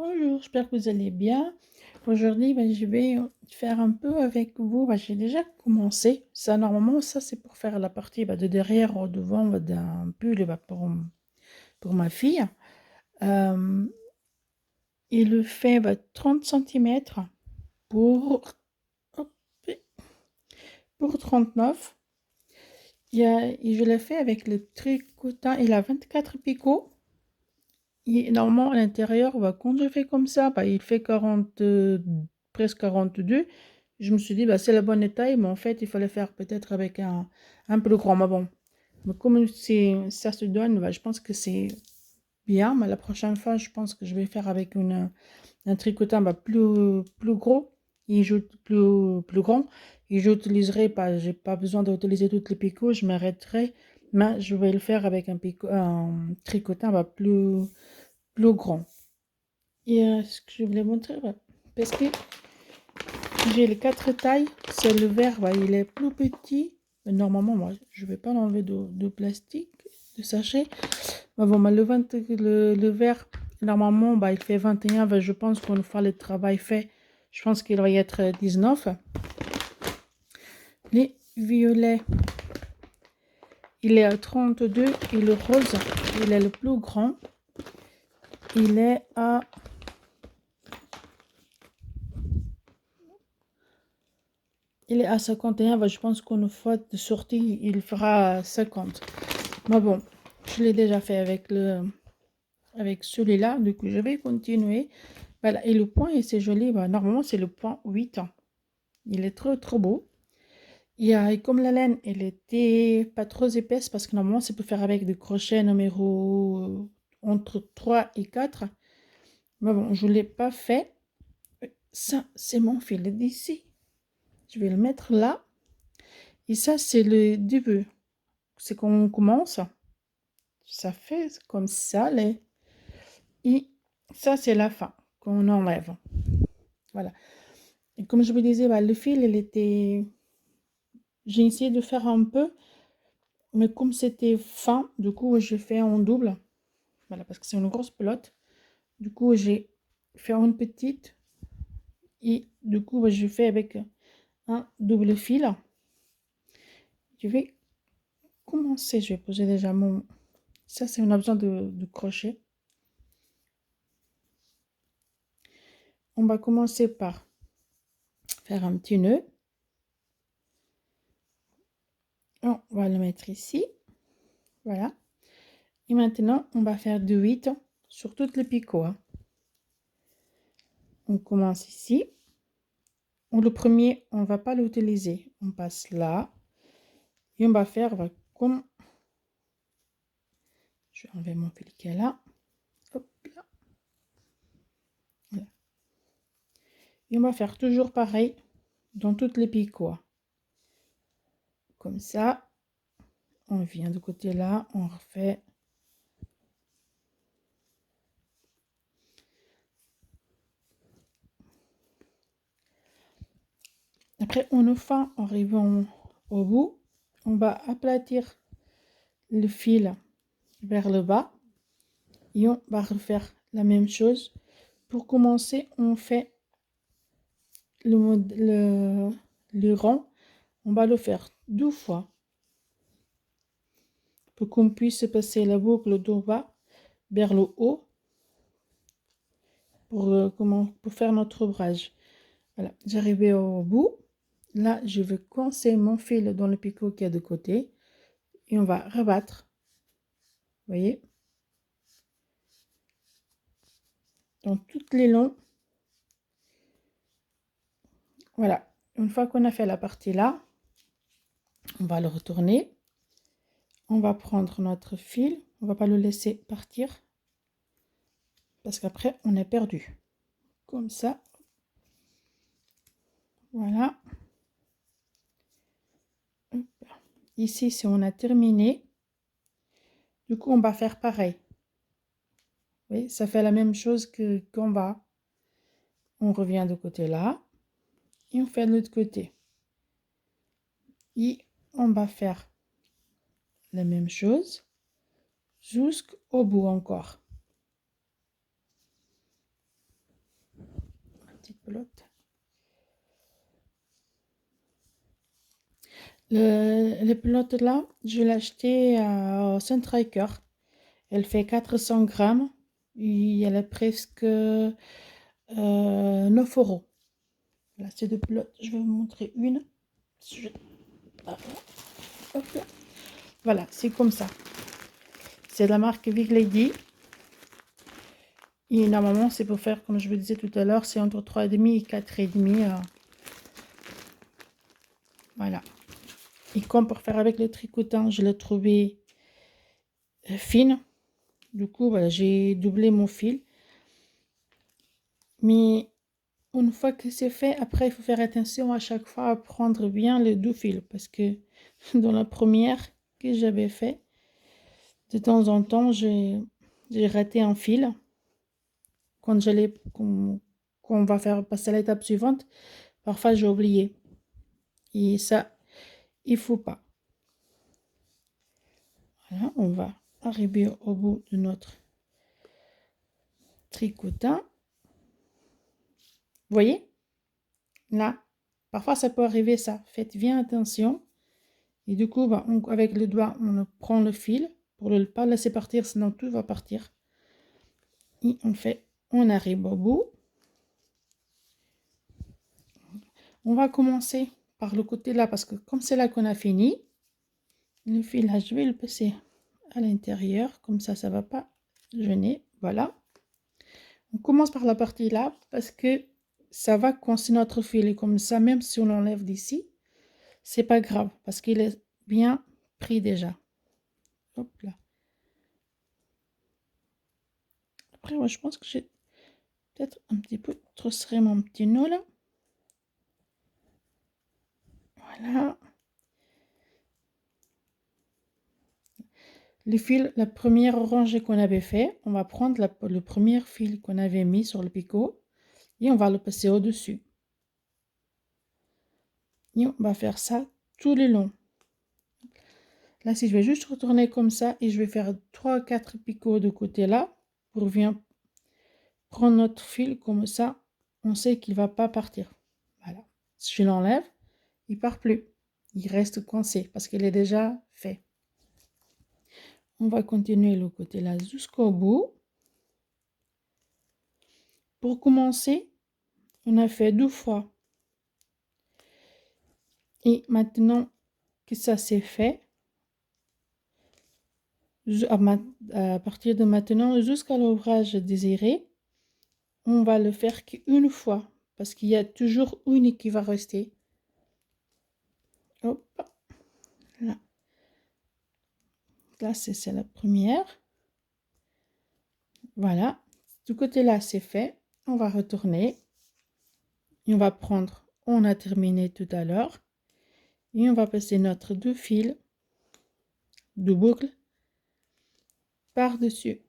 Bonjour, j'espère que vous allez bien. Aujourd'hui, je vais faire un peu avec vous. J'ai déjà commencé. Ça, normalement, ça, c'est pour faire la partie de derrière au devant d'un pull pour ma fille. Euh, il le fait 30 centimètres pour, hop, pour 39. Et je l'ai fait avec le tricotin. Il a 24 picots. Et normalement, à l'intérieur, quand je fais comme ça, il fait 40, presque 42. Je me suis dit, c'est la bonne taille, mais en fait, il fallait faire peut-être avec un plus grand. Mais bon, mais comme ça se donne, je pense que c'est bien. Mais la prochaine fois, je pense que je vais faire avec un tricotin plus gros et plus grand. Et j'utiliserai pas, j'ai pas besoin d'utiliser toutes les picots, je m'arrêterai. Mais je vais le faire avec un tricotin plus grand. Et ce que je voulais montrer, parce que j'ai les quatre tailles, c'est le verre, il est plus petit. Mais normalement, moi, je vais pas l'enlever de plastique, de sachet. Mais bon, le verre, normalement, il fait 21. Je pense qu'une fois le travail fait, je pense qu'il va y être 19. Les violets, il est à 32. Et le rose, il est le plus grand. Il est à Il est à 51, je pense qu'une fois de sortie, il fera 50. Mais bon, je l'ai déjà fait avec celui-là, du coup je vais continuer. Voilà, et le point, c'est joli, normalement c'est le point 8. Il est trop trop beau. Et comme la laine, elle était pas trop épaisse, parce que normalement ça peut faire avec des crochets numéro entre 3 et 4. Mais bon, je ne l'ai pas fait. Ça, c'est mon fil d'ici. Je vais le mettre là. Et ça, c'est le début. C'est quand on commence, ça fait comme ça, et ça c'est la fin, qu'on enlève. Voilà. Et comme je vous disais, le fil, j'ai essayé de faire un peu, mais comme c'était fin, du coup, j'ai fait en double. Voilà, parce que c'est une grosse pelote. Du coup, j'ai fait une petite, et du coup, je fais avec un double fil. Je vais commencer, je vais poser déjà mon... Ça, c'est on a besoin de crochet. On va commencer par faire un petit nœud. On va le mettre ici. Voilà. Et maintenant, on va faire du 8 sur toutes les picots. On commence ici. Le premier, on ne va pas l'utiliser. On passe là. Et on va faire comme... Je vais enlever mon fil qui est là. Hop là. Voilà. Et on va faire toujours pareil dans toutes les picots. Comme ça. On vient de côté là. On refait. Après, une fois arrivant au bout, on va aplatir le fil vers le bas. Et on va refaire la même chose. Pour commencer, on fait le rang. On va le faire 2 fois pour qu'on puisse passer la boucle d'en bas vers le haut pour faire notre ouvrage. Voilà, j'arrive au bout. Là, je vais coincer mon fil dans le picot qui est de côté et on va rabattre. Vous voyez, dans toutes les longs. Voilà, une fois qu'on a fait la partie là, on va le retourner. On va prendre notre fil, on va pas le laisser partir parce qu'après on est perdu. Comme ça, voilà. Ici, si on a terminé, du coup on va faire pareil. Oui, ça fait la même chose que qu'en bas. On revient de côté là et on fait de l'autre côté. Et on va faire la même chose jusqu'au bout encore. pelote. Les pelotes là, je l'ai acheté au Sunstriker. Elle fait 400 grammes. Et elle est presque 9 €. Là, c'est deux pelotes. Je vais vous montrer une. Hop là. Voilà, c'est comme ça. C'est de la marque Big Lady. Et normalement, c'est pour faire, comme je vous disais tout à l'heure, c'est entre 3,5 et 4,5. Voilà. Et comme pour faire avec le tricotant, je l'ai trouvé fine. Du coup, voilà, j'ai doublé mon fil. Mais une fois que c'est fait, après, il faut faire attention à chaque fois à prendre bien les deux fils. Parce que dans la première que j'avais fait, de temps en temps, j'ai raté un fil. Quand qu'on va faire passer à l'étape suivante, parfois j'ai oublié. Et ça, il faut pas. Voilà, on va arriver au bout de notre tricotin. Vous voyez? Là, parfois ça peut arriver ça. Faites bien attention. Et du coup, bah, avec le doigt, on prend le fil pour ne pas laisser partir, sinon tout va partir. Et on arrive au bout. On va commencer par le côté là, parce que comme c'est là qu'on a fini, le fil là, je vais le passer à l'intérieur, comme ça, ça va pas gêner. Voilà. On commence par la partie là, parce que ça va coincer notre fil. Et comme ça, même si on l'enlève d'ici, c'est pas grave, parce qu'il est bien pris déjà. Hop là. Après, moi, je pense que j'ai peut-être un petit peu trop serré mon petit nœud là. Voilà. Les fils, la première rangée qu'on avait fait, on va prendre le premier fil qu'on avait mis sur le picot et on va le passer au-dessus. Et on va faire ça tout le long. Là, si je vais juste retourner comme ça et je vais faire 3-4 picots de côté là pour bien prendre notre fil comme ça, on sait qu'il ne va pas partir. Voilà. Si je l'enlève, il ne part plus. Il reste coincé parce qu'il est déjà fait. On va continuer le côté là jusqu'au bout. Pour commencer, on a fait 2 fois. Et maintenant que ça c'est fait, à partir de maintenant jusqu'à l'ouvrage désiré, on va le faire qu'une fois parce qu'il y a toujours une qui va rester. Hop, là. Là, c'est la première. Voilà. Du côté là, c'est fait. On va retourner. Et on va prendre, on a terminé tout à l'heure. Et on va passer notre 2 fils de boucle par-dessus.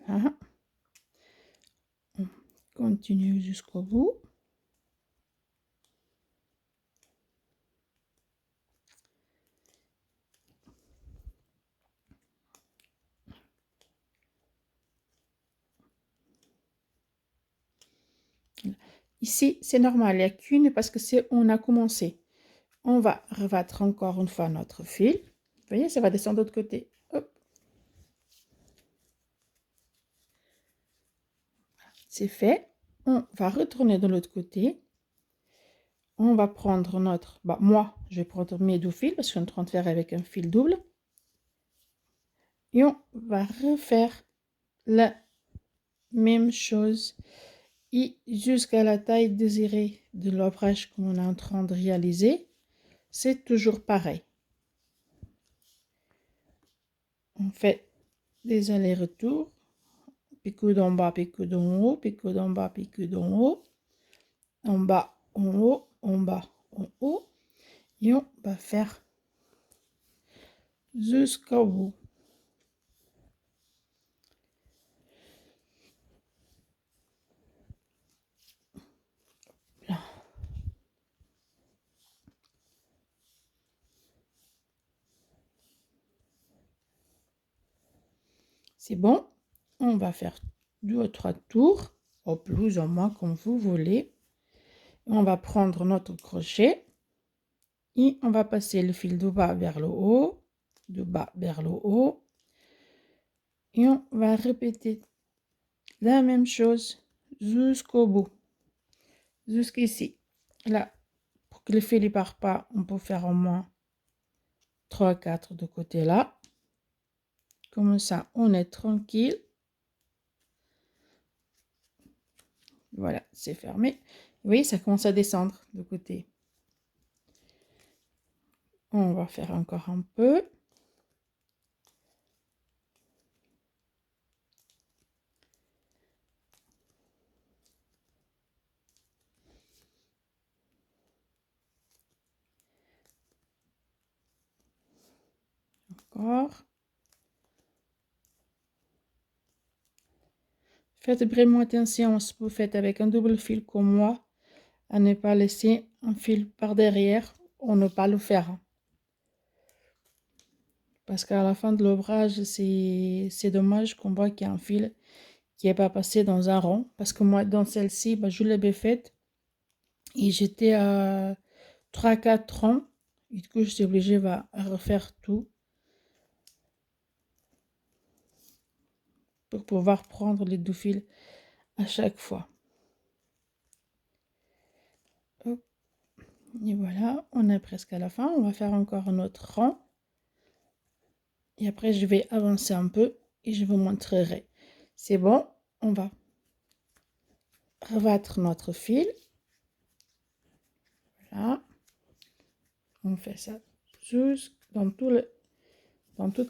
Voilà. On continue jusqu'au bout. Ici, c'est normal, il n'y a qu'une parce que c'est on a commencé. On va rebattre encore une fois notre fil. Vous voyez, ça va descendre de l'autre côté. Hop. C'est fait. On va retourner de l'autre côté. On va prendre notre... Bah, moi, je vais prendre mes 2 fils parce que je suis en train de faire avec un fil double. Et on va refaire la même chose. Et jusqu'à la taille désirée de l'ouvrage qu'on est en train de réaliser, c'est toujours pareil. On fait des allers-retours. Picot d'en bas, picot d'en haut, picot d'en bas, picot d'en haut, en bas, en haut, en bas, en haut. Et on va faire jusqu'au bout. Là. C'est bon. On va faire 2 ou 3 tours, au plus ou moins comme vous voulez. On va prendre notre crochet et on va passer le fil du bas vers le haut, du bas vers le haut. Et on va répéter la même chose jusqu'au bout, jusqu'ici. Là, pour que le fil ne parte pas, on peut faire au moins 3-4 de côté là. Comme ça, on est tranquille. Voilà, c'est fermé. Oui, ça commence à descendre de côté. On va faire encore un peu. Encore. Faites vraiment attention si vous faites avec un double fil comme moi, à ne pas laisser un fil par derrière ou ne pas le faire. Parce qu'à la fin de l'ouvrage, c'est dommage qu'on voit qu'il y a un fil qui n'est pas passé dans un rond. Parce que moi, dans celle-ci, je l'avais faite et j'étais à 3-4 ronds. Et du coup, je suis obligée de refaire tout pour pouvoir prendre les 2 fils à chaque fois. Hop. Et voilà, on est presque à la fin. On va faire encore un autre rang. Et après, je vais avancer un peu et je vous montrerai. C'est bon, on va rebattre notre fil. Voilà. On fait ça juste dans tout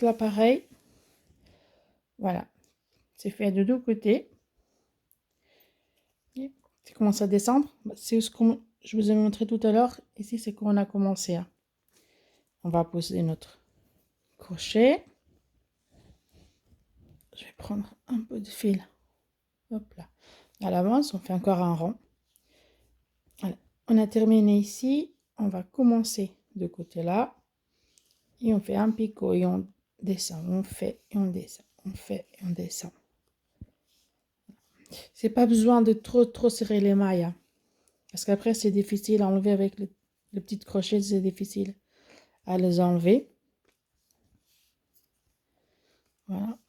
l'appareil. Voilà. C'est fait de 2 côtés. Et ça commence à descendre. C'est ce que je vous ai montré tout à l'heure. Ici, c'est qu'on a commencé. On va poser notre crochet. Je vais prendre un peu de fil. Hop là. À l'avance, on fait encore un rond. Voilà. On a terminé ici. On va commencer de côté là. Et on fait un picot et on descend. On fait et on descend. On fait et on descend. C'est pas besoin de trop serrer les mailles. Parce qu'après, c'est difficile à enlever avec le petit crochet. C'est difficile à les enlever. Voilà.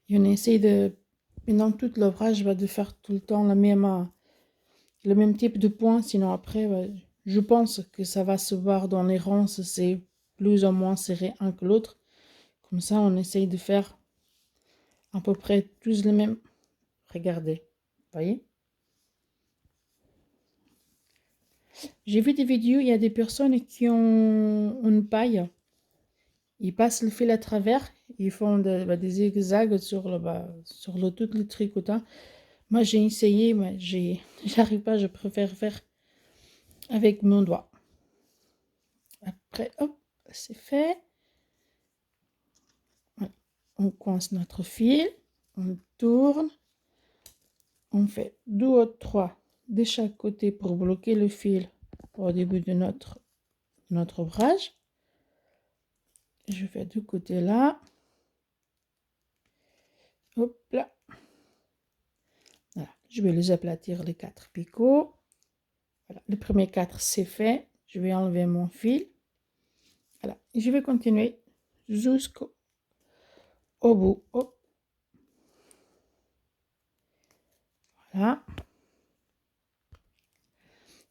Et on essaye de, pendant tout l'ouvrage, de faire tout le temps le même type de point. Sinon, après, je pense que ça va se voir dans les rangs. C'est plus ou moins serré un que l'autre. Comme ça, on essaye de faire à peu près tous les mêmes. Regardez, voyez. J'ai vu des vidéos, il y a des personnes qui ont une paille. Ils passent le fil à travers, ils font des zigzags sur tout le tricotant. Moi, j'ai essayé, mais j'arrive pas, je préfère faire avec mon doigt. Après, hop, c'est fait. On coince notre fil, on tourne, on fait 2 ou 3 de chaque côté pour bloquer le fil au début de notre ouvrage. Je fais du côté là. Hop là. Voilà. Je vais les aplatir les 4 picots. Voilà. Le premier 4 c'est fait. Je vais enlever mon fil. Voilà. Et je vais continuer jusqu'au bout. Hop. Voilà.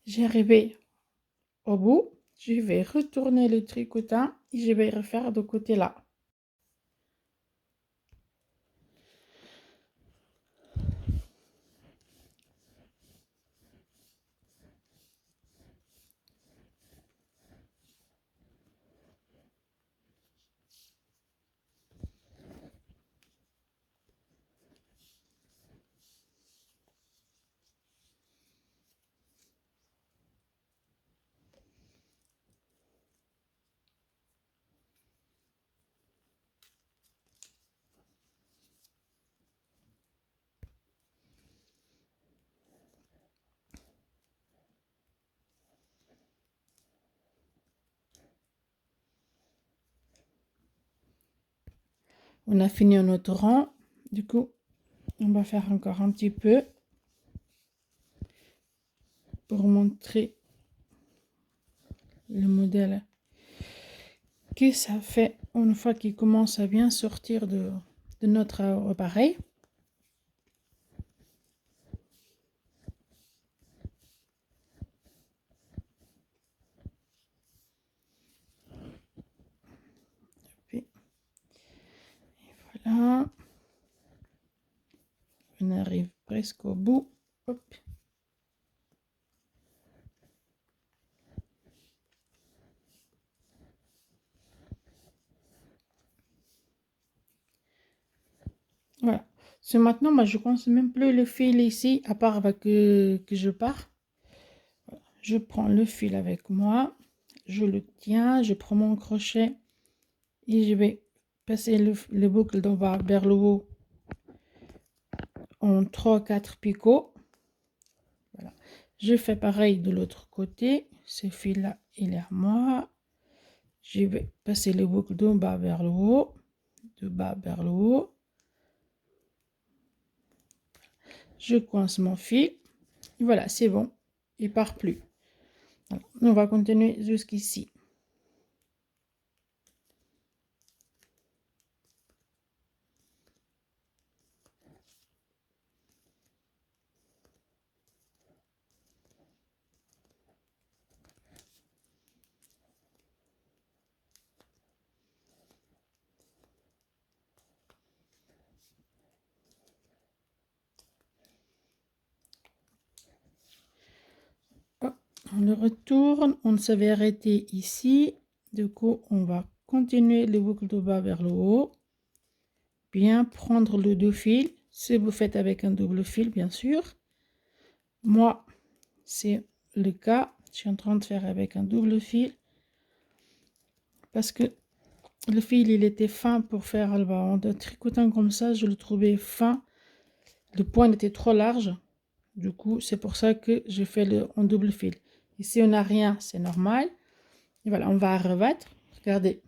J'ai arrivé au bout. Je vais retourner le tricotant et je vais refaire de côté là. On a fini notre rang. Du coup, on va faire encore un petit peu pour montrer le modèle que ça fait une fois qu'il commence à bien sortir de notre appareil. Puis, voilà. On arrive presque au bout. Hop. Voilà. C'est maintenant, moi, je pense même plus le fil ici, à part que je pars. Voilà. Je prends le fil avec moi, je le tiens, je prends mon crochet et je vais passer le boucle d'en bas vers le haut en 3-4 picots. Voilà. Je fais pareil de l'autre côté. Ce fil là il est à moi. Je vais passer le boucle d'en bas vers le haut, de bas vers le haut. Je coince mon fil. Voilà, c'est bon, il part plus. Voilà. On va continuer jusqu'ici. On le retourne, on s'avait arrêté ici. Du coup, on va continuer le boucle de bas vers le haut. Bien prendre le deux fils, si vous faites avec un double fil, bien sûr. Moi, c'est le cas. Je suis en train de faire avec un double fil parce que le fil, il était fin pour faire en tricotant comme ça. Je le trouvais fin. Le point était trop large. Du coup, c'est pour ça que je fais en double fil. Ici, on n'a rien, c'est normal. Et voilà, on va rebattre. Regardez.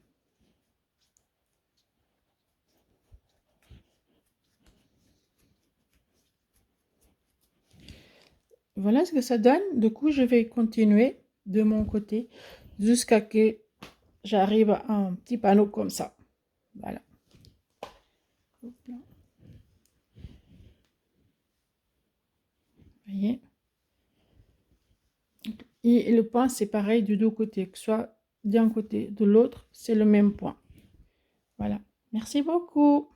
Voilà ce que ça donne. Du coup, je vais continuer de mon côté jusqu'à que j'arrive à un petit panneau comme ça. Voilà. Vous voyez. Et le point, c'est pareil du deux côtés, que ce soit d'un côté de l'autre, c'est le même point. Voilà. Merci beaucoup.